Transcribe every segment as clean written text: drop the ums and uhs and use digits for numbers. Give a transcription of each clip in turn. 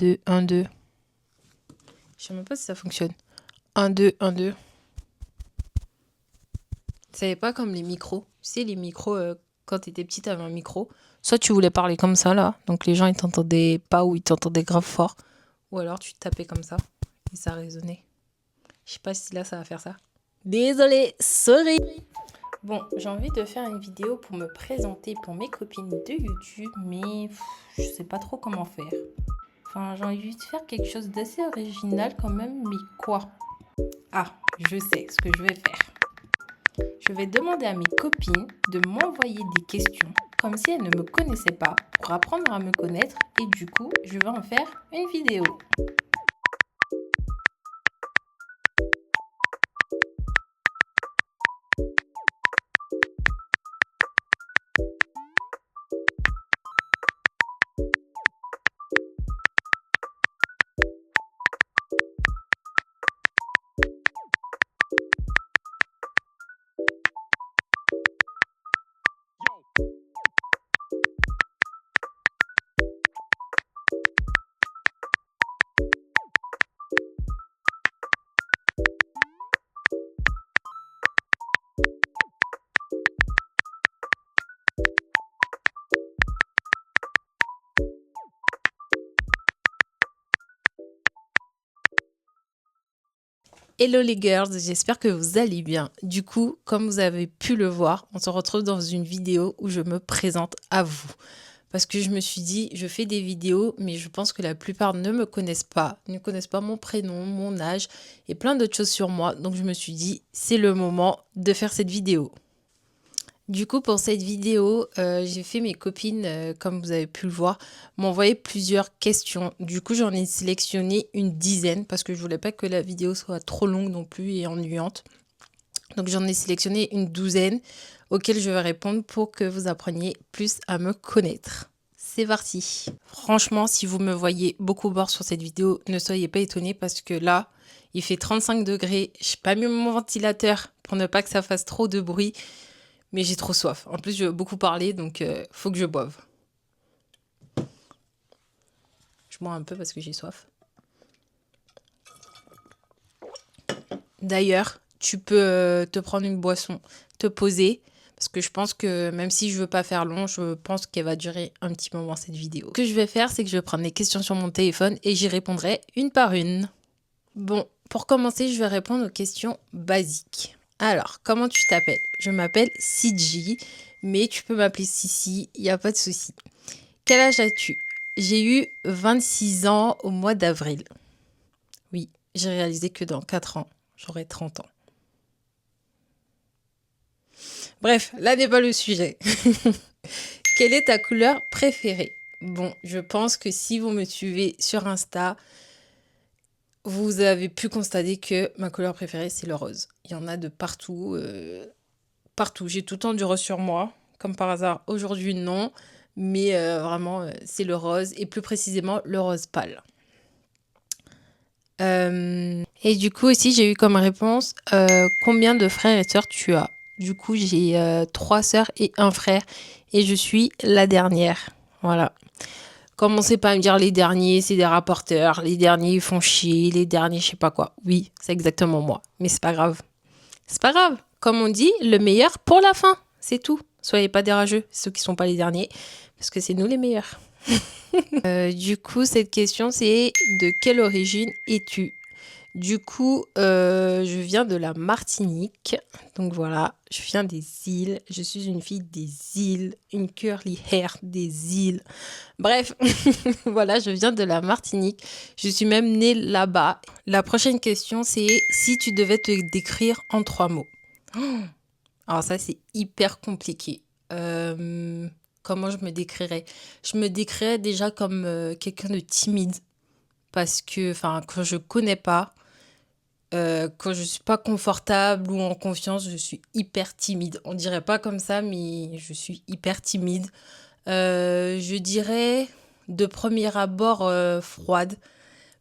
2, 1, 2. Je sais même pas si ça fonctionne. 1, 2, 1, 2. C'est pas comme les micros. Tu sais, les micros, quand t'étais petite, t'avais un micro. Soit tu voulais parler comme ça, là. Donc les gens, ils t'entendaient pas ou ils t'entendaient grave fort. Ou alors tu tapais comme ça. Et ça résonnait. Je sais pas si là, ça va faire ça. Désolée, sorry. Bon, j'ai envie de faire une vidéo pour me présenter pour mes copines de YouTube. Mais je sais pas trop comment faire. Enfin, j'ai envie de faire quelque chose d'assez original quand même. Mais quoi? Ah, je sais ce que je vais faire. Je vais demander à mes copines de m'envoyer des questions comme si elles ne me connaissaient pas pour apprendre à me connaître et du coup, je vais en faire une vidéo. Hello les girls, j'espère que vous allez bien. Du coup, comme vous avez pu le voir, on se retrouve dans une vidéo où je me présente à vous. Parce que je me suis dit, je fais des vidéos, mais je pense que la plupart ne me connaissent pas, ne connaissent pas mon prénom, mon âge et plein d'autres choses sur moi. Donc je me suis dit, c'est le moment de faire cette vidéo. Du coup, pour cette vidéo, j'ai fait mes copines, comme vous avez pu le voir, m'envoyer plusieurs questions. Du coup, j'en ai sélectionné une dizaine parce que je voulais pas que la vidéo soit trop longue non plus et ennuyante. Donc, j'en ai sélectionné une douzaine auxquelles je vais répondre pour que vous appreniez plus à me connaître. C'est parti. Franchement, si vous me voyez beaucoup boire sur cette vidéo, ne soyez pas étonnés parce que là, il fait 35 degrés. Je n'ai pas mis mon ventilateur pour ne pas que ça fasse trop de bruit. Mais j'ai trop soif. En plus, je veux beaucoup parler, donc faut que je boive. Je bois un peu parce que j'ai soif. D'ailleurs, tu peux te prendre une boisson, te poser. Parce que je pense que même si je veux pas faire long, je pense qu'elle va durer un petit moment cette vidéo. Ce que je vais faire, c'est que je vais prendre les questions sur mon téléphone et j'y répondrai une par une. Bon, pour commencer, je vais répondre aux questions basiques. Alors, comment tu t'appelles? Je m'appelle CJ, mais tu peux m'appeler Sissi, il n'y a pas de souci. Quel âge as-tu? J'ai eu 26 ans au mois d'avril. Oui, j'ai réalisé que dans 4 ans, j'aurai 30 ans. Bref, là n'est pas le sujet. Quelle est ta couleur préférée? Bon, je pense que si vous me suivez sur Insta, vous avez pu constater que ma couleur préférée, c'est le rose. Il y en a de partout. Partout. J'ai tout le temps du rose sur moi. Comme par hasard, aujourd'hui, non. Mais vraiment, c'est le rose. Et plus précisément, le rose pâle. Et du coup, aussi, j'ai eu comme réponse combien de frères et sœurs tu as? Du coup, j'ai 3 sœurs et un frère. Et je suis la dernière. Voilà. Commencez pas à me dire les derniers, c'est des rapporteurs. Les derniers, ils font chier. Les derniers, je sais pas quoi. Oui, c'est exactement moi. Mais c'est pas grave. C'est pas grave. Comme on dit, le meilleur pour la fin. C'est tout. Soyez pas dérageux, ceux qui sont pas les derniers. Parce que c'est nous les meilleurs. Du coup, cette question, c'est de quelle origine es-tu? Du coup, je viens de la Martinique. Donc voilà, je viens des îles. Je suis une fille des îles, une curly hair des îles. Bref, voilà, je viens de la Martinique. Je suis même née là-bas. La prochaine question, c'est si tu devais te décrire en 3 mots. Alors ça, c'est hyper compliqué. Comment je me décrirais? Je me décrirais déjà comme quelqu'un de timide. Parce que, enfin, quand je connais pas, quand je suis pas confortable ou en confiance, je suis hyper timide. On dirait pas comme ça, mais je suis hyper timide. Je dirais de premier abord froide.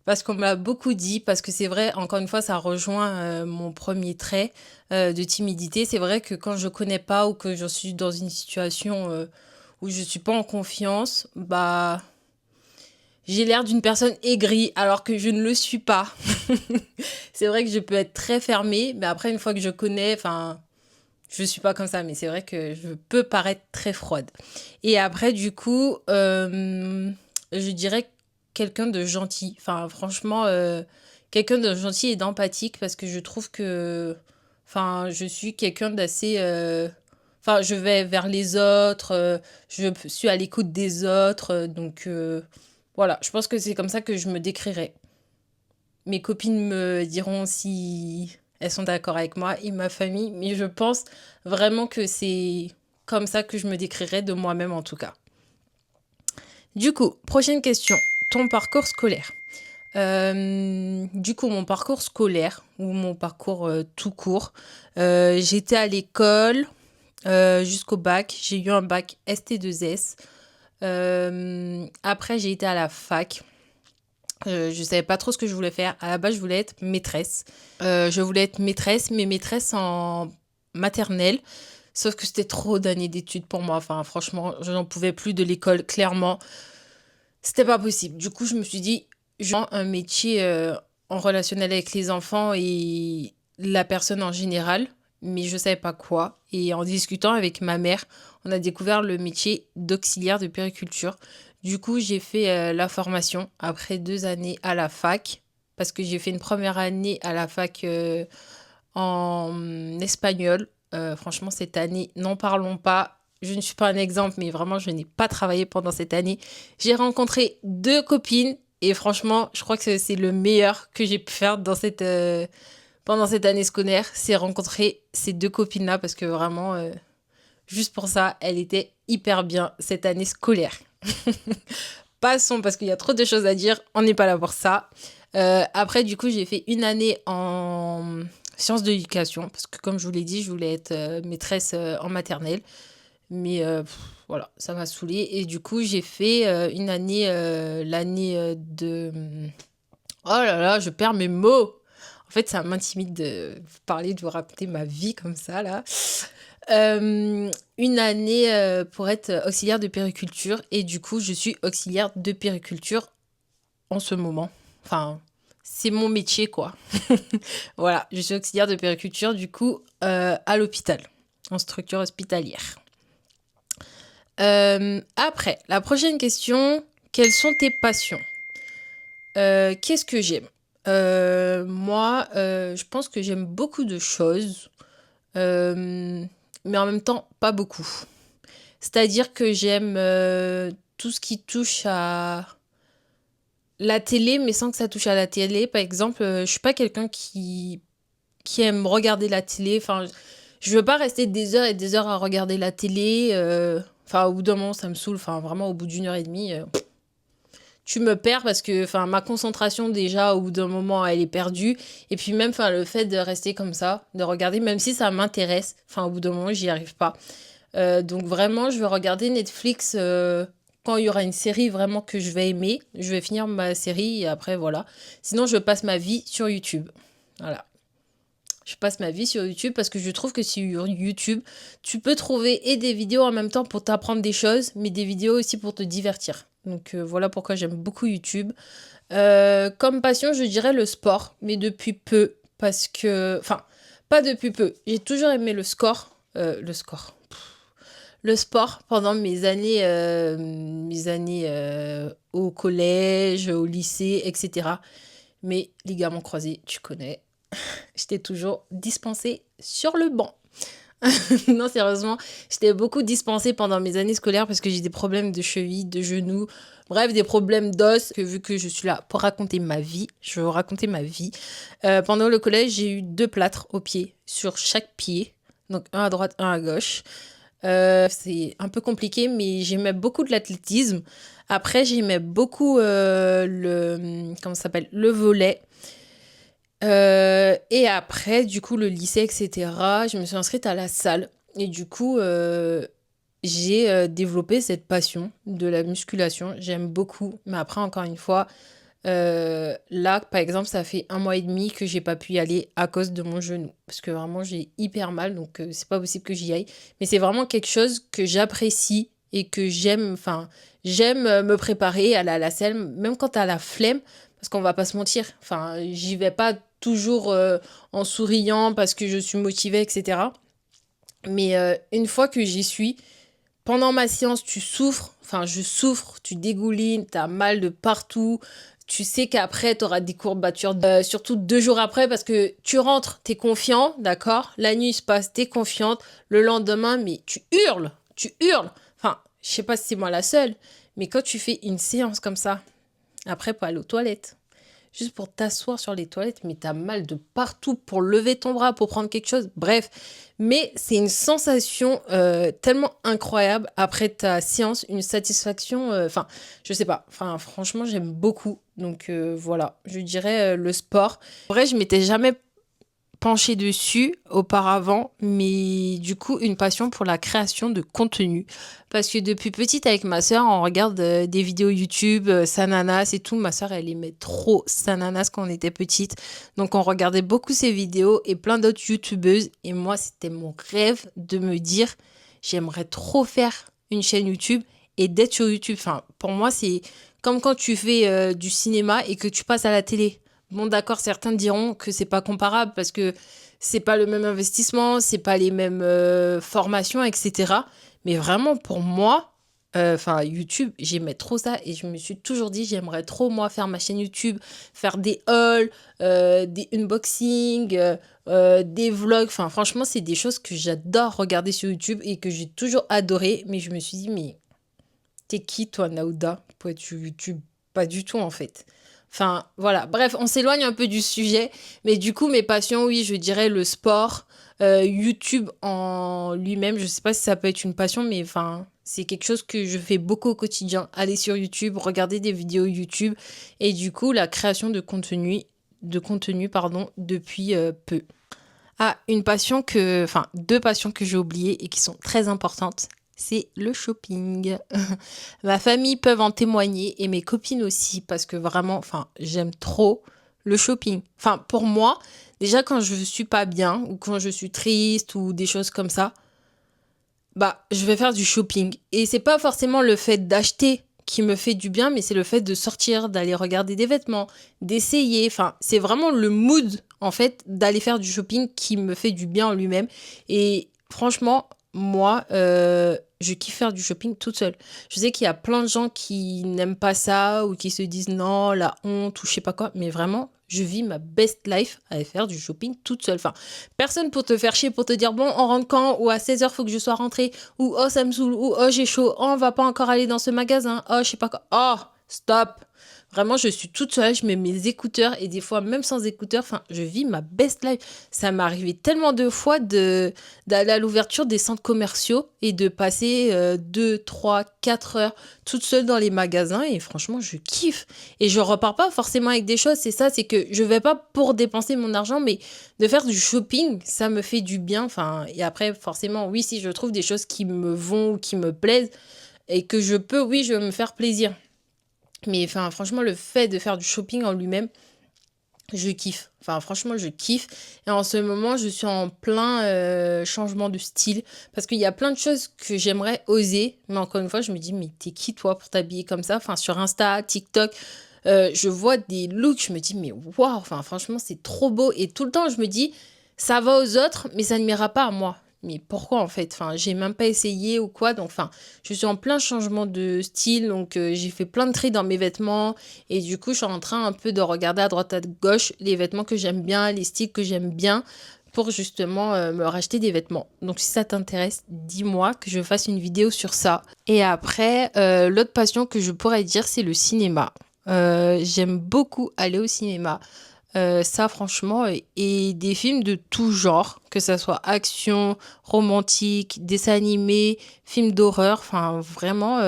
Parce qu'on me l'a beaucoup dit, parce que c'est vrai, encore une fois, ça rejoint mon premier trait de timidité. C'est vrai que quand je connais pas ou que je suis dans une situation où je suis pas en confiance, bah j'ai l'air d'une personne aigrie alors que je ne le suis pas. C'est vrai que je peux être très fermée, mais après, une fois que je connais, enfin, je suis pas comme ça, mais c'est vrai que je peux paraître très froide. Et après, du coup, je dirais quelqu'un de gentil. Enfin, franchement, quelqu'un de gentil et d'empathique parce que je trouve que, enfin, je suis quelqu'un d'assez, enfin, je vais vers les autres, je suis à l'écoute des autres, donc voilà, je pense que c'est comme ça que je me décrirais. Mes copines me diront si elles sont d'accord avec moi et ma famille, mais je pense vraiment que c'est comme ça que je me décrirais de moi-même en tout cas. Du coup, prochaine question. Ton parcours scolaire. Du coup, mon parcours scolaire ou mon parcours tout court, j'étais à l'école jusqu'au bac. J'ai eu un bac ST2S. Après, j'ai été à la fac. Je savais pas trop ce que je voulais faire. À la base, je voulais être maîtresse. Je voulais être maîtresse, mais maîtresse en maternelle. Sauf que c'était trop d'années d'études pour moi. Enfin, franchement, je n'en pouvais plus de l'école, clairement. C'était pas possible. Du coup, je me suis dit, je veux un métier en relationnel avec les enfants et la personne en général, mais je savais pas quoi. Et en discutant avec ma mère, on a découvert le métier d'auxiliaire de périculture. Du coup, j'ai fait la formation après 2 années à la fac, parce que j'ai fait une première année à la fac en espagnol. Franchement, cette année, n'en parlons pas. Je ne suis pas un exemple, mais vraiment, je n'ai pas travaillé pendant cette année. J'ai rencontré 2 copines et franchement, je crois que c'est le meilleur que j'ai pu faire dans pendant cette année scolaire. C'est rencontrer ces 2 copines-là parce que vraiment, juste pour ça, elle était hyper bien cette année scolaire. Passons parce qu'il y a trop de choses à dire. On n'est pas là pour ça. Après, du coup, j'ai fait une année en sciences de l'éducation parce que, comme je vous l'ai dit, je voulais être maîtresse en maternelle. Mais voilà, ça m'a saoulée. Et du coup, j'ai fait une année, l'année de... Oh là là, je perds mes mots. En fait, ça m'intimide de vous parler, de vous raconter ma vie comme ça, là. Une année pour être auxiliaire de périculture. Et du coup, je suis auxiliaire de périculture en ce moment. Enfin, c'est mon métier, quoi. Voilà, je suis auxiliaire de périculture, du coup, à l'hôpital, en structure hospitalière. Après, la prochaine question, quelles sont tes passions? Qu'est-ce que j'aime? Moi, je pense que j'aime beaucoup de choses, euh, mais en même temps, pas beaucoup. C'est-à-dire que j'aime tout ce qui touche à la télé, mais sans que ça touche à la télé. Par exemple, je suis pas quelqu'un qui aime regarder la télé. Enfin, je veux pas rester des heures et des heures à regarder la télé. Enfin, au bout d'un moment, ça me saoule. Enfin, vraiment, au bout d'1 heure et demie, tu me perds parce que, enfin, ma concentration déjà, au bout d'un moment, elle est perdue. Et puis même, enfin, le fait de rester comme ça, de regarder, même si ça m'intéresse, enfin, au bout d'un moment, j'y arrive pas. Donc vraiment, je vais regarder Netflix quand il y aura une série vraiment que je vais aimer. Je vais finir ma série et après, voilà. Sinon, je passe ma vie sur YouTube. Voilà. Je passe ma vie sur YouTube parce que je trouve que sur YouTube, tu peux trouver et des vidéos en même temps pour t'apprendre des choses, mais des vidéos aussi pour te divertir. Donc voilà pourquoi j'aime beaucoup YouTube. Comme passion, je dirais le sport, mais depuis peu. Parce que... Enfin, pas depuis peu. J'ai toujours aimé le score. Le score. Le sport pendant mes années au collège, au lycée, etc. Mais ligaments croisés, tu connais. J'étais toujours dispensée sur le banc. Non, sérieusement, j'étais beaucoup dispensée pendant mes années scolaires parce que j'ai des problèmes de cheville, de genoux, bref, des problèmes d'os. Que vu que je suis là pour raconter ma vie, je vais vous raconter ma vie. Pendant le collège, j'ai eu 2 plâtres au pied, sur chaque pied. Donc un à droite, un à gauche. C'est un peu compliqué, mais j'aimais beaucoup de l'athlétisme. Après, j'aimais beaucoup comment ça s'appelle? Le volley. Et après, du coup, le lycée, etc., je me suis inscrite à la salle. Et du coup, j'ai développé cette passion de la musculation. J'aime beaucoup. Mais après, encore une fois, là, par exemple, ça fait 1 mois et demi que j'ai pas pu y aller à cause de mon genou. Parce que vraiment, j'ai hyper mal. Donc, c'est pas possible que j'y aille. Mais c'est vraiment quelque chose que j'apprécie et que j'aime me préparer, aller à la salle, même quand t'as la flemme, parce qu'on va pas se mentir. Enfin, j'y vais pas toujours en souriant parce que je suis motivée, etc. Mais une fois que j'y suis, pendant ma séance, tu souffres, enfin je souffre, tu dégoulines, t'as mal de partout. Tu sais qu'après, tu auras des courbatures, surtout 2 jours après, parce que tu rentres, t'es confiant, d'accord? La nuit se passe, t'es confiante. Le lendemain, mais tu hurles, tu hurles. Enfin, je sais pas si c'est moi la seule, mais quand tu fais une séance comme ça, après, pour aller aux toilettes, juste pour t'asseoir sur les toilettes, mais t'as mal de partout pour lever ton bras, pour prendre quelque chose. Bref, mais c'est une sensation tellement incroyable après ta séance, une satisfaction. Enfin, je sais pas. Enfin, franchement, j'aime beaucoup. Donc voilà, je dirais le sport. En vrai, je m'étais jamais penchée dessus auparavant, mais du coup, une passion pour la création de contenu. Parce que depuis petite, avec ma sœur, on regarde des vidéos YouTube, Sananas et tout. Ma sœur, elle aimait trop Sananas quand on était petite. Donc, on regardait beaucoup ses vidéos et plein d'autres YouTubeuses. Et moi, c'était mon rêve de me dire, j'aimerais trop faire une chaîne YouTube et d'être sur YouTube. Enfin, pour moi, c'est comme quand tu fais du cinéma et que tu passes à la télé. Bon, d'accord, certains diront que c'est pas comparable parce que c'est pas le même investissement, c'est pas les mêmes formations, etc. Mais vraiment, pour moi, enfin, YouTube, j'aimais trop ça et je me suis toujours dit, j'aimerais trop, moi, faire ma chaîne YouTube, faire des hauls, des unboxings, des vlogs. Enfin, franchement, c'est des choses que j'adore regarder sur YouTube et que j'ai toujours adoré. Mais je me suis dit, mais t'es qui, toi, Naouda, pour être sur YouTube? Pas du tout, en fait. Enfin, voilà. Bref, on s'éloigne un peu du sujet. Mais du coup, mes passions, oui, je dirais le sport, YouTube en lui-même. Je sais pas si ça peut être une passion, mais enfin, c'est quelque chose que je fais beaucoup au quotidien. Aller sur YouTube, regarder des vidéos YouTube. Et du coup, la création de contenu, pardon, depuis peu. Ah, enfin, 2 passions que j'ai oubliées et qui sont très importantes, c'est le shopping. Ma famille peuvent en témoigner et mes copines aussi parce que vraiment, enfin, j'aime trop le shopping. Enfin, pour moi, déjà quand je suis pas bien ou quand je suis triste ou des choses comme ça, bah, je vais faire du shopping. Et c'est pas forcément le fait d'acheter qui me fait du bien, mais c'est le fait de sortir, d'aller regarder des vêtements, d'essayer. Enfin, c'est vraiment le mood, en fait, d'aller faire du shopping qui me fait du bien en lui-même. Et franchement, moi, je kiffe faire du shopping toute seule. Je sais qu'il y a plein de gens qui n'aiment pas ça ou qui se disent non, la honte ou je sais pas quoi, mais vraiment, je vis ma best life à aller faire du shopping toute seule. Enfin, personne pour te faire chier, pour te dire bon, on rentre quand, ou à 16h faut que je sois rentrée, ou oh ça me saoule, ou oh j'ai chaud, oh on va pas encore aller dans ce magasin, oh je sais pas quoi, oh stop. Vraiment, je suis toute seule, je mets mes écouteurs et des fois, même sans écouteurs, enfin, je vis ma best life. Ça m'est arrivé tellement de fois d'aller à l'ouverture des centres commerciaux et de passer 2, 3, 4 heures toute seule dans les magasins et franchement, je kiffe. Et je repars pas forcément avec des choses, c'est ça, c'est que je vais pas pour dépenser mon argent, mais de faire du shopping, ça me fait du bien. Enfin, et après, forcément, oui, si je trouve des choses qui me vont ou qui me plaisent et que je peux, oui, je vais me faire plaisir. Mais enfin, franchement, le fait de faire du shopping en lui-même, je kiffe. Enfin, franchement, je kiffe. Et en ce moment, je suis en plein changement de style. Parce qu'il y a plein de choses que j'aimerais oser. Mais encore une fois, je me dis, mais t'es qui toi pour t'habiller comme ça? Enfin, sur Insta, TikTok, je vois des looks. Je me dis, mais waouh! Enfin, franchement, c'est trop beau. Et tout le temps, je me dis, ça va aux autres, mais ça ne m'ira pas à moi. Mais pourquoi en fait? Enfin, j'ai même pas essayé ou quoi. Donc, enfin, je suis en plein changement de style. Donc, j'ai fait plein de tri dans mes vêtements. Et du coup, je suis en train un peu de regarder à droite à gauche les vêtements que j'aime bien, les styles que j'aime bien pour justement me racheter des vêtements. Donc si ça t'intéresse, dis-moi que je fasse une vidéo sur ça. Et après, l'autre passion que je pourrais dire, c'est le cinéma. J'aime beaucoup aller au cinéma. Ça, franchement, et des films de tout genre, que ça soit action, romantique, dessin animé, film d'horreur, enfin vraiment,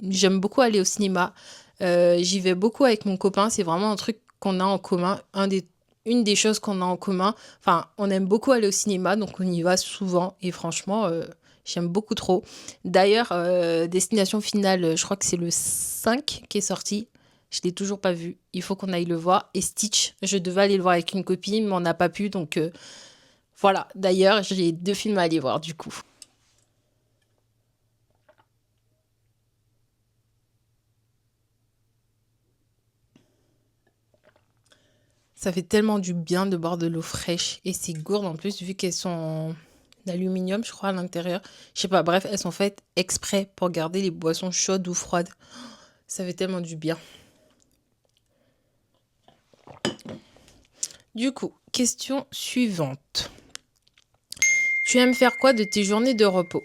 j'aime beaucoup aller au cinéma. J'y vais beaucoup avec mon copain. C'est vraiment un truc qu'on a en commun. Une des choses qu'on a en commun. Enfin, on aime beaucoup aller au cinéma, donc on y va souvent. Et franchement, j'aime beaucoup trop. D'ailleurs, Destination Finale, je crois que c'est le 5 qui est sorti. Je l'ai toujours pas vu. Il faut qu'on aille le voir. Et Stitch, je devais aller le voir avec une copine, mais on n'a pas pu. Donc voilà. D'ailleurs, j'ai 2 films à aller voir du coup. Ça fait tellement du bien de boire de l'eau fraîche. Et ces gourdes, en plus, vu qu'elles sont en aluminium, je crois, à l'intérieur. Je sais pas, bref, elles sont faites exprès pour garder les boissons chaudes ou froides. Ça fait tellement du bien. Du coup, question suivante. Tu aimes faire quoi de tes journées de repos?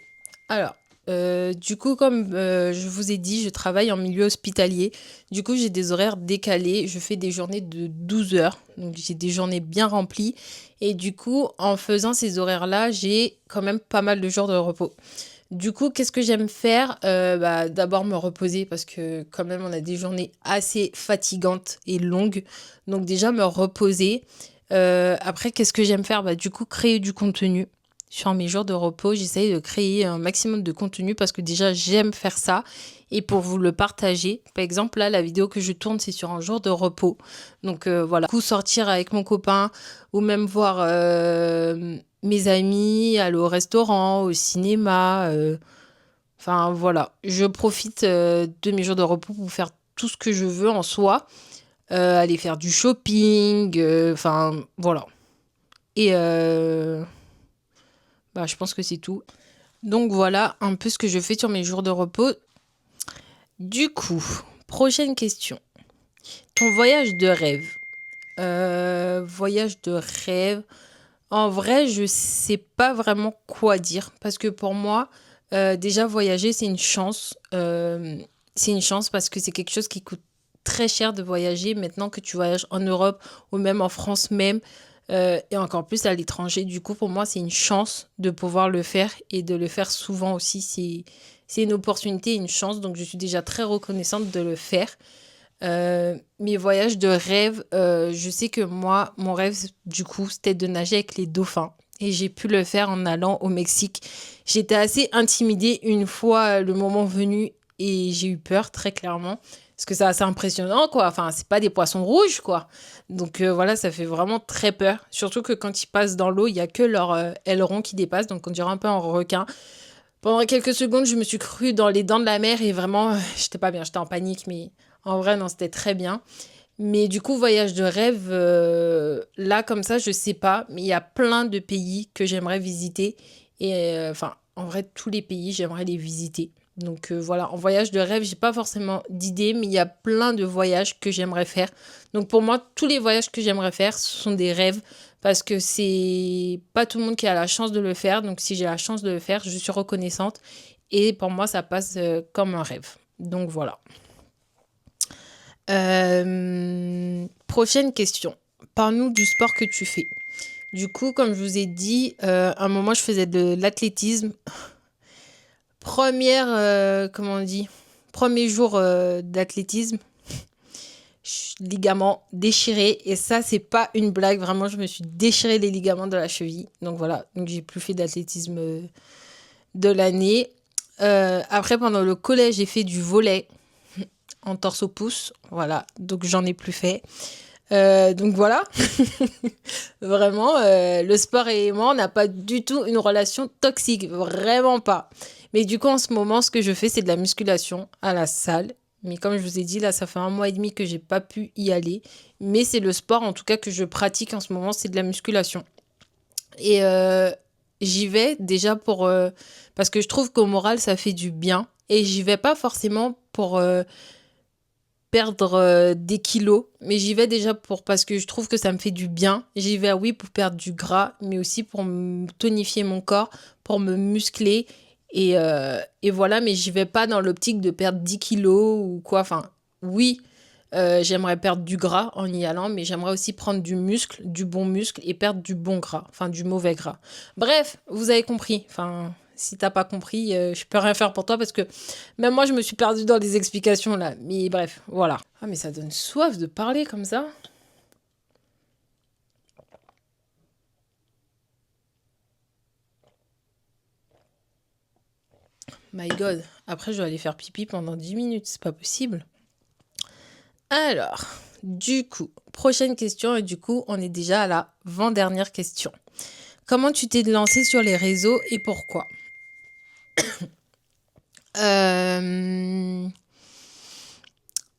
Alors, du coup, comme je vous ai dit, je travaille en milieu hospitalier. Du coup, j'ai des horaires décalés. Je fais des journées de 12 heures. Donc, j'ai des journées bien remplies. Et du coup, en faisant ces horaires-là, j'ai quand même pas mal de jours de repos. Du coup, qu'est-ce que j'aime faire? D'abord me reposer parce que quand même, on a des journées assez fatigantes et longues. Donc déjà, me reposer. Après, qu'est-ce que j'aime faire? Du coup, créer du contenu. Sur mes jours de repos, j'essaye de créer un maximum de contenu parce que déjà, j'aime faire ça. Et pour vous le partager, par exemple, là, la vidéo que je tourne, c'est sur un jour de repos. Donc voilà, du coup, sortir avec mon copain ou même voir mes amis, aller au restaurant, au cinéma. Enfin voilà, je profite de mes jours de repos pour faire tout ce que je veux en soi. Aller faire du shopping, enfin voilà. Et je pense que c'est tout. Donc voilà un peu ce que je fais sur mes jours de repos. Du coup, prochaine question. Ton voyage de rêve. Voyage de rêve. En vrai, je sais pas vraiment quoi dire parce que pour moi, déjà voyager, c'est une chance. C'est une chance parce que c'est quelque chose qui coûte très cher de voyager maintenant que tu voyages en Europe ou même en France même et encore plus à l'étranger. Du coup, pour moi, c'est une chance de pouvoir le faire et de le faire souvent aussi. C'est une opportunité, une chance. Donc, je suis déjà très reconnaissante de le faire. Mes voyages de rêve, je sais que moi, mon rêve, du coup, c'était de nager avec les dauphins. Et j'ai pu le faire en allant au Mexique. J'étais assez intimidée une fois le moment venu et j'ai eu peur, très clairement. Parce que c'est assez impressionnant, quoi. Enfin, c'est pas des poissons rouges, quoi. Donc voilà, ça fait vraiment très peur. Surtout que quand ils passent dans l'eau, il y a que leur aileron qui dépasse. Donc on dirait un peu un requin. Pendant quelques secondes, je me suis crue dans les dents de la mer et vraiment, j'étais pas bien, j'étais en panique, mais en vrai, non, c'était très bien. Mais du coup, voyage de rêve, là, comme ça, je sais pas, mais il y a plein de pays que j'aimerais visiter. Et en vrai, tous les pays, j'aimerais les visiter. Donc voilà, en voyage de rêve, j'ai pas forcément d'idée, mais il y a plein de voyages que j'aimerais faire. Donc pour moi, tous les voyages que j'aimerais faire, ce sont des rêves parce que c'est pas tout le monde qui a la chance de le faire. Donc si j'ai la chance de le faire, je suis reconnaissante. Et pour moi, ça passe comme un rêve. Donc voilà. Prochaine question. Parle-nous du sport que tu fais. Du coup, comme je vous ai dit, à un moment, je faisais de l'athlétisme. Comment on dit? Premier jour d'athlétisme, ligament déchiré. Et ça, c'est pas une blague. Vraiment, je me suis déchiré les ligaments de la cheville. Donc voilà, donc j'ai plus fait d'athlétisme de l'année. Après, pendant le collège, j'ai fait du volley en torse au pouce. Voilà, donc j'en ai plus fait. Donc voilà, vraiment, le sport et moi, on n'a pas du tout une relation toxique, vraiment pas. Mais du coup, en ce moment, ce que je fais, c'est de la musculation à la salle. Mais comme je vous ai dit, là, ça fait 1 mois et demi que j'ai pas pu y aller. Mais c'est le sport, en tout cas, que je pratique en ce moment, c'est de la musculation. Et j'y vais déjà parce que je trouve qu'au moral, ça fait du bien. Et j'y vais pas forcément pour perdre des kilos, mais j'y vais déjà parce que je trouve que ça me fait du bien. J'y vais, oui, pour perdre du gras, mais aussi pour tonifier mon corps, pour me muscler. Et voilà, mais j'y vais pas dans l'optique de perdre 10 kilos ou quoi. Enfin, oui, j'aimerais perdre du gras en y allant, mais j'aimerais aussi prendre du muscle, du bon muscle, et perdre du bon gras, enfin du mauvais gras. Bref, vous avez compris. Enfin, si t'as pas compris, je peux rien faire pour toi parce que même moi, je me suis perdue dans les explications là. Mais bref, voilà. Ah, mais ça donne soif de parler comme ça. My God. Après, je dois aller faire pipi pendant 10 minutes. C'est pas possible. Alors, du coup, prochaine question. Et du coup, on est déjà à la avant-dernière question. Comment tu t'es lancé sur les réseaux et pourquoi?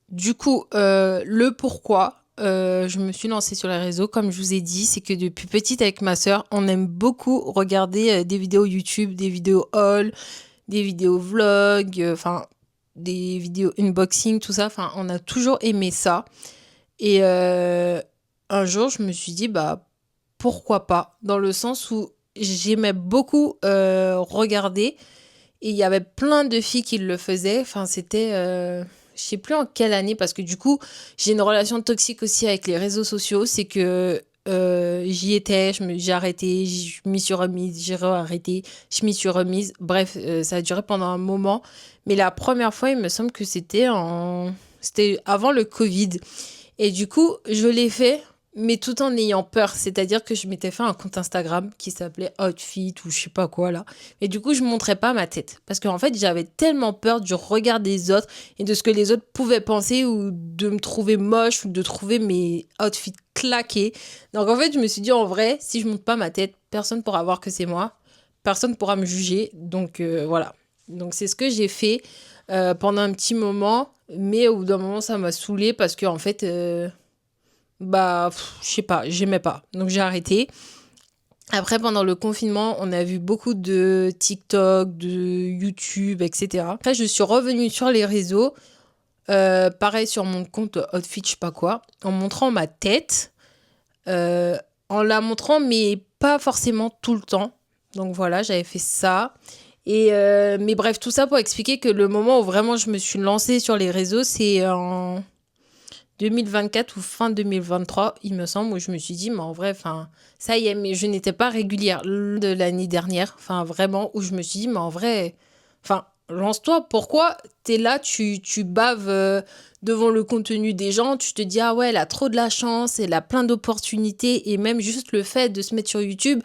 Du coup, le pourquoi, je me suis lancée sur les réseaux, comme je vous ai dit, c'est que depuis petite avec ma sœur, on aime beaucoup regarder des vidéos YouTube, des vidéos haul, des vidéos vlog, enfin des vidéos unboxing, tout ça. Enfin, on a toujours aimé ça. Et un jour, je me suis dit, bah pourquoi pas, dans le sens où j'aimais beaucoup regarder et il y avait plein de filles qui le faisaient. Enfin, c'était, je sais plus en quelle année, parce que du coup, j'ai une relation toxique aussi avec les réseaux sociaux. C'est que j'y étais, j'ai arrêté, je m'y suis remise, j'ai arrêté, je m'y suis remise. Bref, ça a duré pendant un moment. Mais la première fois, il me semble que c'était avant le Covid. Et du coup, je l'ai fait, mais tout en ayant peur. C'est-à-dire que je m'étais fait un compte Instagram qui s'appelait Outfit ou je sais pas quoi là. Et du coup, je montrais pas ma tête. Parce qu'en fait, j'avais tellement peur du regard des autres et de ce que les autres pouvaient penser ou de me trouver moche ou de trouver mes outfits claqués. Donc en fait, je me suis dit en vrai, si je montre pas ma tête, personne pourra voir que c'est moi. Personne pourra me juger. Donc voilà. Donc c'est ce que j'ai fait pendant un petit moment. Mais au bout d'un moment, ça m'a saoulée parce que en fait, je sais pas, j'aimais pas. Donc j'ai arrêté. Après, pendant le confinement, on a vu beaucoup de TikTok, de YouTube, etc. Après, je suis revenue sur les réseaux, pareil sur mon compte Outfit, je sais pas quoi, en montrant ma tête, euh, en la montrant, mais pas forcément tout le temps. Donc voilà, j'avais fait ça. Et mais bref, tout ça pour expliquer que le moment où vraiment je me suis lancée sur les réseaux, c'est en 2024 ou fin 2023, il me semble, où je me suis dit, mais en vrai, enfin, ça y est, mais je n'étais pas régulière de l'année dernière, enfin, vraiment, où je me suis dit, mais en vrai, enfin, lance-toi, pourquoi t'es là, tu baves devant le contenu des gens, tu te dis, ah ouais, elle a trop de la chance, elle a plein d'opportunités, et même juste le fait de se mettre sur YouTube,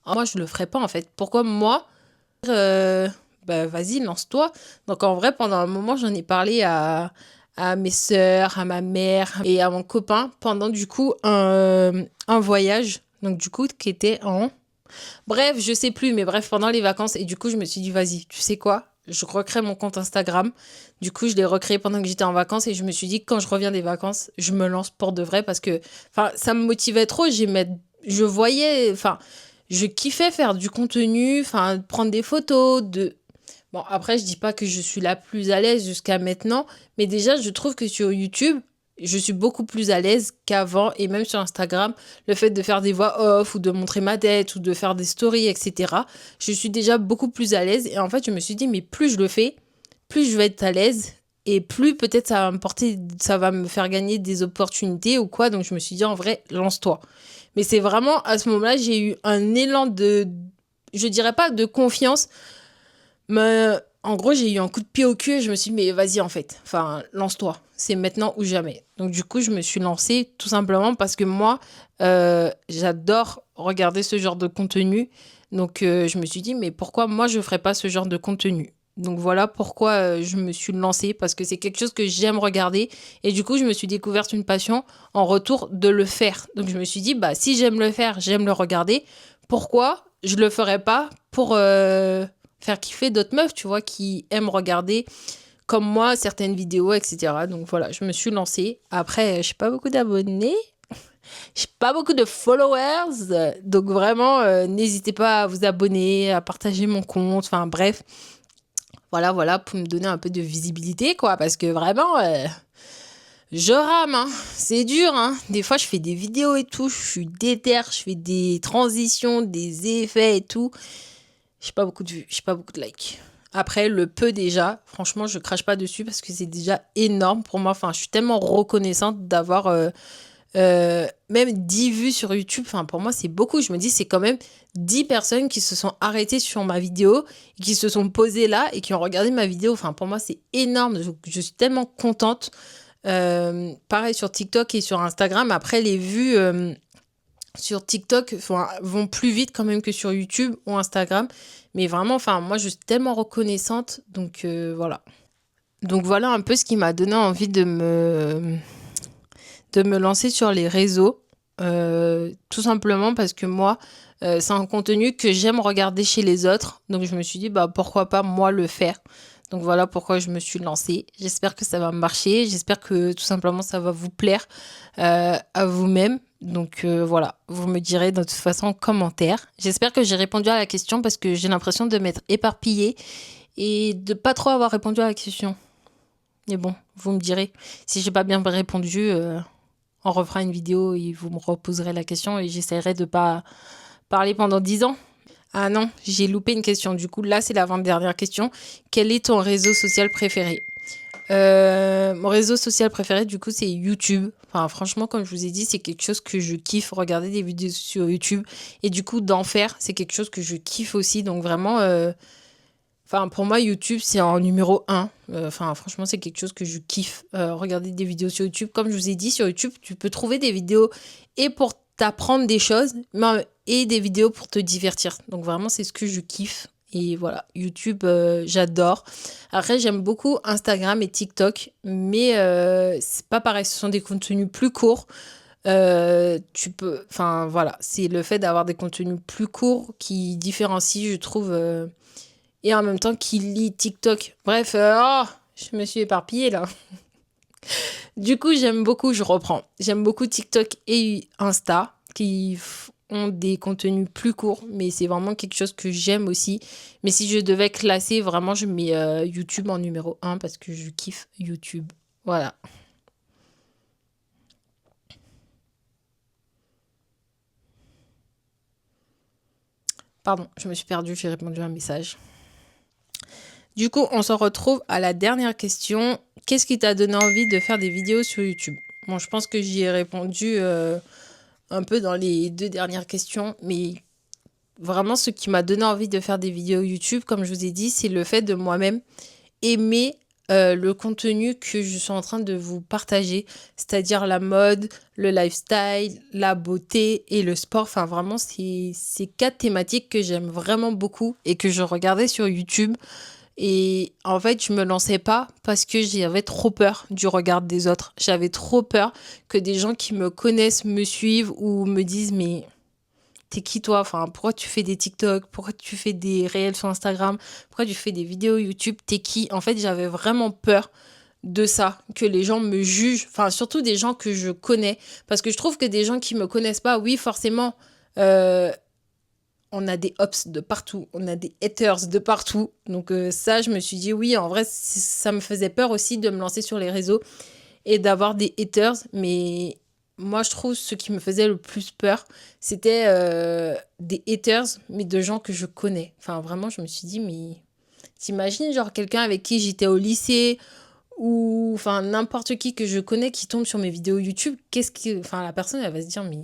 moi, je le ferais pas, en fait. Pourquoi moi, bah, vas-y, lance-toi. Donc, en vrai, pendant un moment, j'en ai parlé à mes sœurs, à ma mère et à mon copain pendant du coup un voyage. Donc du coup, qui était en... Bref, je sais plus, mais bref, pendant les vacances. Et du coup, je me suis dit, vas-y, tu sais quoi? Je recrée mon compte Instagram. Du coup, je l'ai recréé pendant que j'étais en vacances et je me suis dit, quand je reviens des vacances, je me lance pour de vrai parce que ça me motivait trop. Je voyais, je kiffais faire du contenu, prendre des photos, Bon, après, je dis pas que je suis la plus à l'aise jusqu'à maintenant, mais déjà, je trouve que sur YouTube, je suis beaucoup plus à l'aise qu'avant, et même sur Instagram, le fait de faire des voix off, ou de montrer ma tête, ou de faire des stories, etc., je suis déjà beaucoup plus à l'aise, et en fait, je me suis dit, mais plus je le fais, plus je vais être à l'aise, et plus peut-être ça va me faire gagner des opportunités ou quoi, donc je me suis dit, en vrai, lance-toi. Mais c'est vraiment, à ce moment-là, j'ai eu un élan je dirais pas de confiance, mais en gros, j'ai eu un coup de pied au cul et je me suis dit, mais vas-y, en fait. Enfin, lance-toi. C'est maintenant ou jamais. Donc, du coup, je me suis lancée tout simplement parce que moi, j'adore regarder ce genre de contenu. Donc, je me suis dit, mais pourquoi moi, je ne ferais pas ce genre de contenu? Donc, voilà pourquoi je me suis lancée parce que c'est quelque chose que j'aime regarder. Et du coup, je me suis découverte une passion en retour de le faire. Donc, je me suis dit, bah, si j'aime le faire, j'aime le regarder. Pourquoi je le ferais pas pour faire kiffer d'autres meufs, tu vois, qui aiment regarder comme moi certaines vidéos, etc. Donc voilà, je me suis lancée. Après, j'ai pas beaucoup d'abonnés, j'ai pas beaucoup de followers, donc vraiment, n'hésitez pas à vous abonner, à partager mon compte, enfin bref. Voilà, pour me donner un peu de visibilité, quoi, parce que vraiment, je rame, hein. C'est dur, hein. Des fois, je fais des vidéos et tout, je suis déter, je fais des transitions, des effets et tout. J'ai pas beaucoup de vues, j'ai pas beaucoup de likes. Après, le peu déjà, franchement, je crache pas dessus parce que c'est déjà énorme pour moi. Enfin, je suis tellement reconnaissante d'avoir même 10 vues sur YouTube. Enfin, pour moi, c'est beaucoup. Je me dis, c'est quand même 10 personnes qui se sont arrêtées sur ma vidéo, qui se sont posées là et qui ont regardé ma vidéo. Enfin, pour moi, c'est énorme. Je suis tellement contente. Pareil sur TikTok et sur Instagram. Après, les vues sur TikTok vont plus vite quand même que sur YouTube ou Instagram. Mais vraiment, moi, je suis tellement reconnaissante. Donc, voilà. Donc, voilà un peu ce qui m'a donné envie de me lancer sur les réseaux. Tout simplement parce que moi, c'est un contenu que j'aime regarder chez les autres. Donc, je me suis dit, bah, pourquoi pas moi le faire. Donc voilà pourquoi je me suis lancée. J'espère que ça va marcher. J'espère que tout simplement ça va vous plaire à vous-même. Donc voilà, vous me direz de toute façon en commentaire. J'espère que j'ai répondu à la question parce que j'ai l'impression de m'être éparpillée et de pas trop avoir répondu à la question. Mais bon, vous me direz. Si j'ai pas bien répondu, on refera une vidéo et vous me reposerez la question et j'essaierai de pas parler pendant 10 ans. Ah non, j'ai loupé une question. Du coup, là, c'est l'avant-dernière question. Quel est ton réseau social préféré? Mon réseau social préféré, du coup, c'est YouTube. Enfin, franchement, comme je vous ai dit, c'est quelque chose que je kiffe, regarder des vidéos sur YouTube. Et du coup, d'en faire, c'est quelque chose que je kiffe aussi. Donc vraiment, enfin, pour moi, YouTube, c'est en numéro un. Enfin, franchement, c'est quelque chose que je kiffe. Regarder des vidéos sur YouTube. Comme je vous ai dit, sur YouTube, tu peux trouver des vidéos et pour t'apprendre des choses, et des vidéos pour te divertir. Donc vraiment, c'est ce que je kiffe. Et voilà, YouTube, j'adore. Après, j'aime beaucoup Instagram et TikTok, mais c'est pas pareil. Ce sont des contenus plus courts. Enfin voilà, c'est le fait d'avoir des contenus plus courts qui différencie, je trouve, et en même temps qui lie TikTok. Bref, je me suis éparpillée là. Du coup, je reprends. J'aime beaucoup TikTok et Insta qui ont des contenus plus courts, mais c'est vraiment quelque chose que j'aime aussi. Mais si je devais classer, vraiment, je mets YouTube en numéro un parce que je kiffe YouTube. Voilà. Pardon, je me suis perdue, j'ai répondu à un message. Du coup, on se retrouve à la dernière question. Qu'est-ce qui t'a donné envie de faire des vidéos sur YouTube? Bon, je pense que j'y ai répondu un peu dans les 2 dernières questions, mais vraiment ce qui m'a donné envie de faire des vidéos YouTube, comme je vous ai dit, c'est le fait de moi-même aimer le contenu que je suis en train de vous partager, c'est-à-dire la mode, le lifestyle, la beauté et le sport. Enfin, vraiment, c'est 4 thématiques que j'aime vraiment beaucoup et que je regardais sur YouTube. Et en fait, je me lançais pas parce que j'avais trop peur du regard des autres. J'avais trop peur que des gens qui me connaissent me suivent ou me disent mais t'es qui toi? Enfin, pourquoi tu fais des TikTok? Pourquoi tu fais des réels sur Instagram? Pourquoi tu fais des vidéos YouTube? T'es qui? En fait, j'avais vraiment peur de ça, que les gens me jugent. Enfin, surtout des gens que je connais. Parce que je trouve que des gens qui me connaissent pas, oui, forcément, euh, on a des ops de partout, on a des haters de partout. Donc ça, je me suis dit, oui, en vrai, ça me faisait peur aussi de me lancer sur les réseaux et d'avoir des haters. Mais moi, je trouve ce qui me faisait le plus peur, c'était des haters, mais de gens que je connais. Enfin, vraiment, je me suis dit, mais t'imagines, genre, quelqu'un avec qui j'étais au lycée ou, enfin, n'importe qui que je connais qui tombe sur mes vidéos YouTube, enfin, la personne, elle va se dire, mais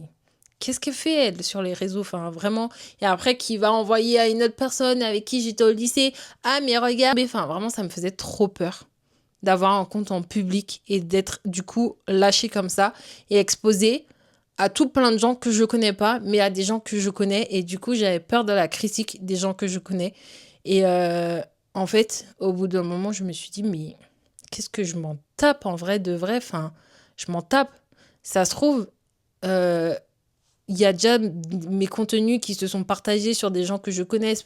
qu'est-ce qu'elle fait, elle, sur les réseaux? Enfin, vraiment. Et après, qui va envoyer à une autre personne avec qui j'étais au lycée, ah, mais regarde. Enfin, vraiment, ça me faisait trop peur d'avoir un compte en public et d'être du coup lâché comme ça et exposé à tout plein de gens que je connais pas, mais à des gens que je connais. Et du coup, j'avais peur de la critique des gens que je connais. Et en fait, au bout d'un moment, je me suis dit, mais qu'est-ce que je m'en tape en vrai de vrai? Enfin, je m'en tape. Ça se trouve, euh, il y a déjà mes contenus qui se sont partagés sur des gens que je connaisse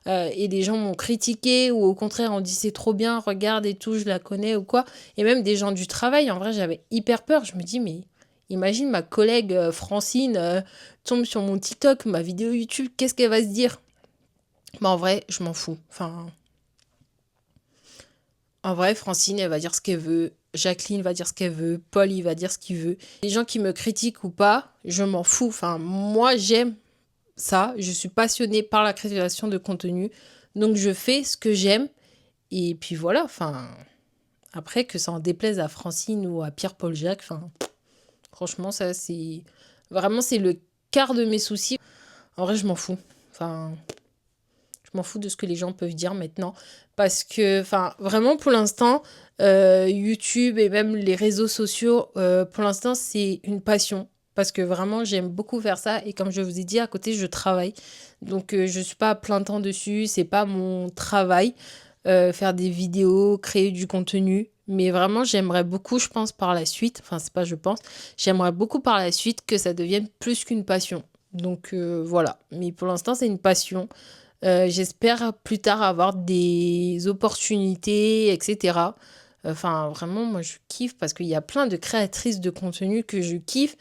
et des gens m'ont critiqué ou au contraire on dit c'est trop bien, regarde et tout, je la connais ou quoi. Et même des gens du travail, en vrai j'avais hyper peur. Je me dis mais imagine ma collègue Francine tombe sur mon TikTok, ma vidéo YouTube, qu'est-ce qu'elle va se dire? Mais en vrai je m'en fous. Enfin, en vrai, Francine, elle va dire ce qu'elle veut. Jacqueline va dire ce qu'elle veut. Paul, il va dire ce qu'il veut. Les gens qui me critiquent ou pas, je m'en fous. Enfin, moi, j'aime ça. Je suis passionnée par la création de contenu. Donc, je fais ce que j'aime. Et puis voilà. Enfin, après, que ça en déplaise à Francine ou à Pierre-Paul Jacques, enfin, franchement, ça, c'est. Vraiment, c'est le quart de mes soucis. En vrai, je m'en fous. Enfin, je m'en fous de ce que les gens peuvent dire maintenant. Parce que, enfin, vraiment, pour l'instant, YouTube et même les réseaux sociaux, pour l'instant, c'est une passion. Parce que vraiment, j'aime beaucoup faire ça. Et comme je vous ai dit, à côté, je travaille. Donc, je ne suis pas à plein temps dessus. C'est pas mon travail. Faire des vidéos, créer du contenu. Mais vraiment, j'aimerais beaucoup, je pense, par la suite. Enfin, c'est pas je pense. J'aimerais beaucoup par la suite que ça devienne plus qu'une passion. Donc, voilà. Mais pour l'instant, c'est une passion. J'espère plus tard avoir des opportunités, etc. Enfin, vraiment, moi, je kiffe parce qu'il y a plein de créatrices de contenu que je kiffe.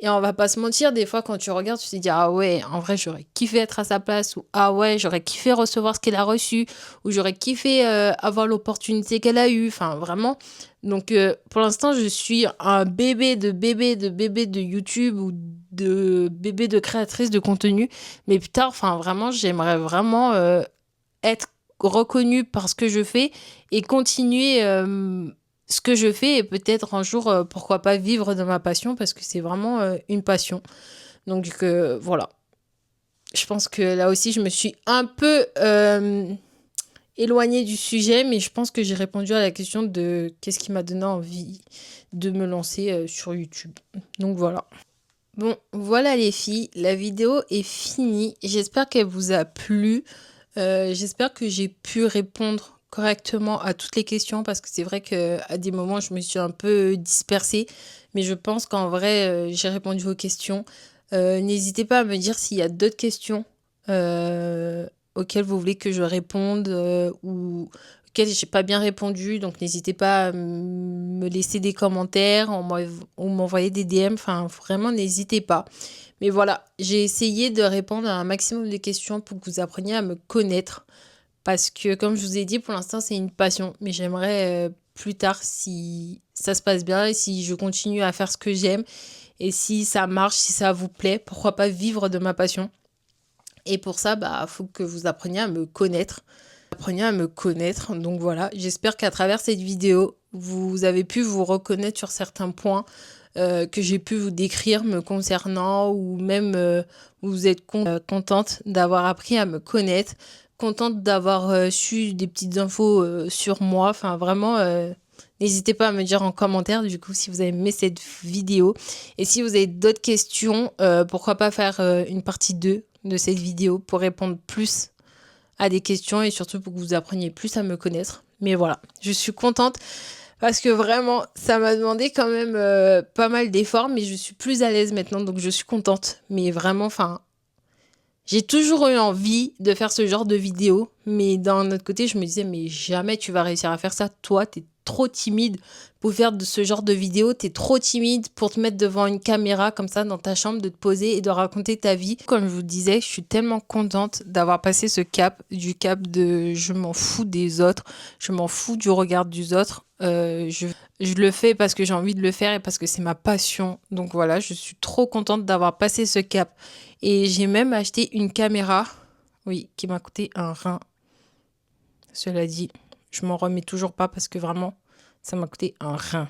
Et on va pas se mentir, des fois, quand tu regardes, tu te dis, ah ouais, en vrai, j'aurais kiffé être à sa place, ou ah ouais, j'aurais kiffé recevoir ce qu'elle a reçu, ou j'aurais kiffé avoir l'opportunité qu'elle a eue. Enfin, vraiment. Donc, pour l'instant, je suis un bébé de YouTube ou de bébé de créatrice de contenu. Mais plus tard, enfin, vraiment, j'aimerais vraiment être reconnue par ce que je fais et continuer ce que je fais et peut-être un jour, pourquoi pas vivre de ma passion parce que c'est vraiment une passion. Donc voilà. Je pense que là aussi, je me suis un peu éloignée du sujet, mais je pense que j'ai répondu à la question de qu'est-ce qui m'a donné envie de me lancer sur YouTube. Donc voilà. Bon, voilà les filles, la vidéo est finie. J'espère qu'elle vous a plu. J'espère que j'ai pu répondre correctement à toutes les questions parce que c'est vrai qu'à des moments, je me suis un peu dispersée. Mais je pense qu'en vrai, j'ai répondu aux questions. N'hésitez pas à me dire s'il y a d'autres questions auxquelles vous voulez que je réponde ou auxquelles j'ai pas bien répondu. Donc n'hésitez pas à me laisser des commentaires ou m'envoyer des DM. Enfin, vraiment, n'hésitez pas. Mais voilà, j'ai essayé de répondre à un maximum de questions pour que vous appreniez à me connaître. Parce que, comme je vous ai dit, pour l'instant, c'est une passion. Mais j'aimerais plus tard, si ça se passe bien et si je continue à faire ce que j'aime et si ça marche, si ça vous plaît, pourquoi pas vivre de ma passion. Et pour ça, bah, faut que vous appreniez à me connaître. Apprenez à me connaître. Donc voilà, j'espère qu'à travers cette vidéo, vous avez pu vous reconnaître sur certains points que j'ai pu vous décrire me concernant ou même vous êtes contente d'avoir appris à me connaître, contente d'avoir su des petites infos sur moi. Enfin, vraiment, n'hésitez pas à me dire en commentaire du coup si vous avez aimé cette vidéo. Et si vous avez d'autres questions, pourquoi pas faire une partie 2 de cette vidéo pour répondre plus à des questions et surtout pour que vous appreniez plus à me connaître. Mais voilà, je suis contente parce que vraiment, ça m'a demandé quand même pas mal d'efforts, mais je suis plus à l'aise maintenant, donc je suis contente. Mais vraiment, enfin, j'ai toujours eu envie de faire ce genre de vidéo, mais d'un autre côté, je me disais, mais jamais tu vas réussir à faire ça. Toi, t'es trop timide pour faire de ce genre de vidéo. T'es trop timide pour te mettre devant une caméra comme ça dans ta chambre, de te poser et de raconter ta vie. Comme je vous disais, je suis tellement contente d'avoir passé ce cap, du cap de je m'en fous des autres, je m'en fous du regard des autres. Je le fais parce que j'ai envie de le faire et parce que c'est ma passion. Donc voilà, je suis trop contente d'avoir passé ce cap. Et j'ai même acheté une caméra, oui, qui m'a coûté un rein. Cela dit, je m'en remets toujours pas parce que vraiment, ça m'a coûté un rein.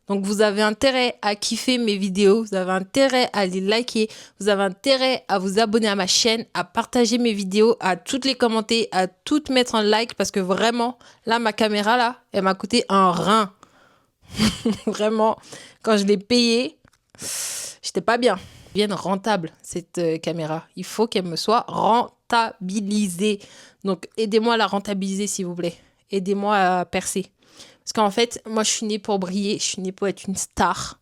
Donc vous avez intérêt à kiffer mes vidéos, vous avez intérêt à les liker, vous avez intérêt à vous abonner à ma chaîne, à partager mes vidéos, à toutes les commenter, à toutes mettre un like parce que vraiment, là, ma caméra, là, elle m'a coûté un rein. Vraiment, quand je l'ai payée, j'étais pas bien. Vienne rentable, cette caméra. Il faut qu'elle me soit rentabilisée. Donc, aidez-moi à la rentabiliser, s'il vous plaît. Aidez-moi à percer. Parce qu'en fait, moi, je suis née pour briller. Je suis née pour être une star.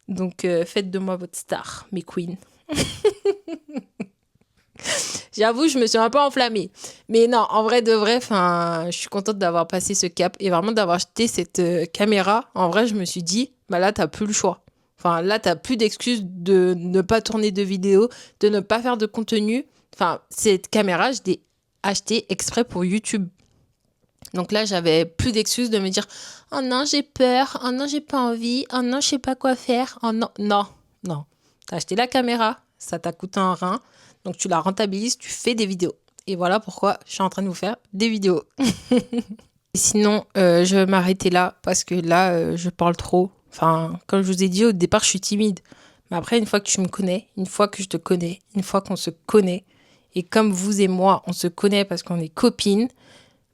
Donc, faites de moi votre star, mes queens. J'avoue, je me suis un peu enflammée. Mais non, en vrai de vrai, je suis contente d'avoir passé ce cap et vraiment d'avoir acheté cette caméra. En vrai, je me suis dit, bah là, t'as plus le choix. Enfin, là, t'as plus d'excuses de ne pas tourner de vidéos, de ne pas faire de contenu. Enfin, cette caméra, je l'ai achetée exprès pour YouTube. Donc là, j'avais plus d'excuses de me dire « Oh non, j'ai peur. Oh non, j'ai pas envie. Oh non, je sais pas quoi faire. Oh non, non, non. T'as acheté la caméra, ça t'a coûté un rein. Donc tu la rentabilises, tu fais des vidéos. Et voilà pourquoi je suis en train de vous faire des vidéos. Sinon, je vais m'arrêter là parce que là, je parle trop. Enfin, comme je vous ai dit, au départ, je suis timide. Mais après, une fois que tu me connais, une fois que je te connais, une fois qu'on se connaît, et comme vous et moi, on se connaît parce qu'on est copines,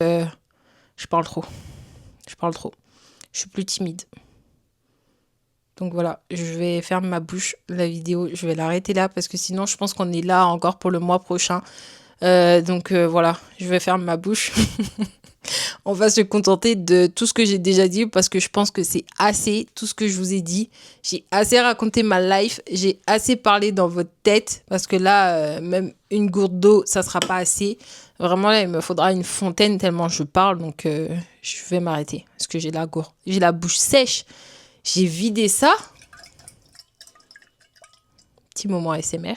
je parle trop. Je parle trop. Je suis plus timide. Donc voilà, je vais fermer ma bouche, la vidéo. Je vais l'arrêter là parce que sinon, je pense qu'on est là encore pour le mois prochain. Donc voilà, je vais fermer ma bouche. On va se contenter de tout ce que j'ai déjà dit parce que je pense que c'est assez, tout ce que je vous ai dit. J'ai assez raconté ma life, j'ai assez parlé dans votre tête parce que là, même une gourde d'eau, ça sera pas assez. Vraiment, là, il me faudra une fontaine tellement je parle, donc je vais m'arrêter parce que j'ai la bouche sèche. J'ai vidé ça. Petit moment ASMR.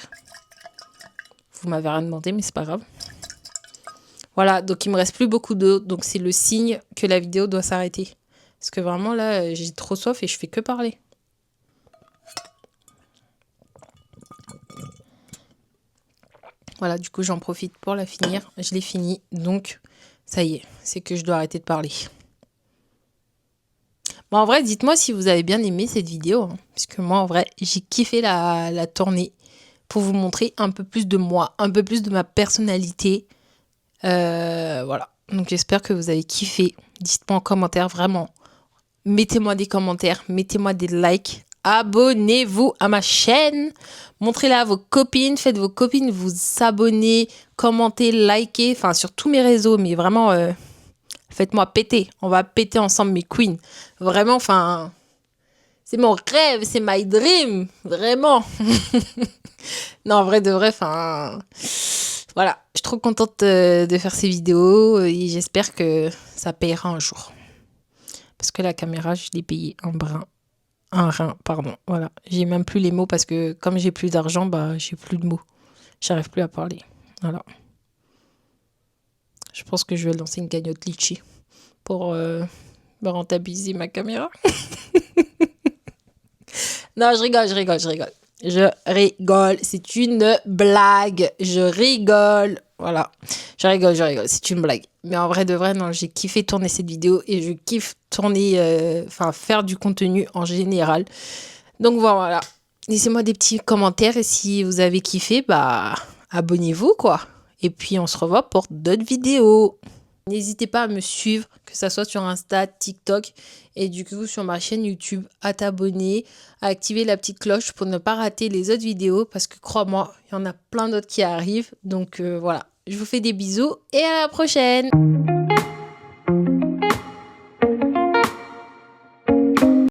Vous m'avez rien demandé, mais c'est pas grave. Voilà, donc il me reste plus beaucoup d'eau, donc c'est le signe que la vidéo doit s'arrêter. Parce que vraiment là, j'ai trop soif et je fais que parler. Voilà, du coup j'en profite pour la finir. Je l'ai finie, donc ça y est, c'est que je dois arrêter de parler. Bon, en vrai, dites-moi si vous avez bien aimé cette vidéo, hein, puisque moi en vrai, j'ai kiffé la tournée pour vous montrer un peu plus de moi, un peu plus de ma personnalité. Voilà, donc j'espère que vous avez kiffé. Dites-moi en commentaire, vraiment. Mettez-moi des commentaires, mettez-moi des likes. Abonnez-vous à ma chaîne. Montrez-la à vos copines. Faites vos copines vous abonner, commenter, liker. Enfin, sur tous mes réseaux. Mais vraiment, faites-moi péter. On va péter ensemble mes queens. Vraiment, enfin... C'est mon rêve, c'est my dream. Vraiment. Non, en vrai de vrai, enfin... Voilà, je suis trop contente de faire ces vidéos et j'espère que ça payera un jour. Parce que la caméra, je l'ai payée un rein, pardon. Voilà, j'ai même plus les mots parce que comme j'ai plus d'argent, bah j'ai plus de mots. J'arrive plus à parler. Voilà. Je pense que je vais lancer une cagnotte Litchi pour me rentabiliser ma caméra. Non, je rigole. Je rigole, c'est une blague. Je rigole. Voilà. Je rigole, c'est une blague. Mais en vrai de vrai, non, j'ai kiffé tourner cette vidéo et je kiffe tourner, faire du contenu en général. Donc voilà. Laissez-moi des petits commentaires et si vous avez kiffé, bah abonnez-vous quoi. Et puis on se revoit pour d'autres vidéos. N'hésitez pas à me suivre, que ça soit sur Insta, TikTok et du coup sur ma chaîne YouTube, à t'abonner, à activer la petite cloche pour ne pas rater les autres vidéos parce que crois-moi, il y en a plein d'autres qui arrivent. Donc voilà, je vous fais des bisous et à la prochaine.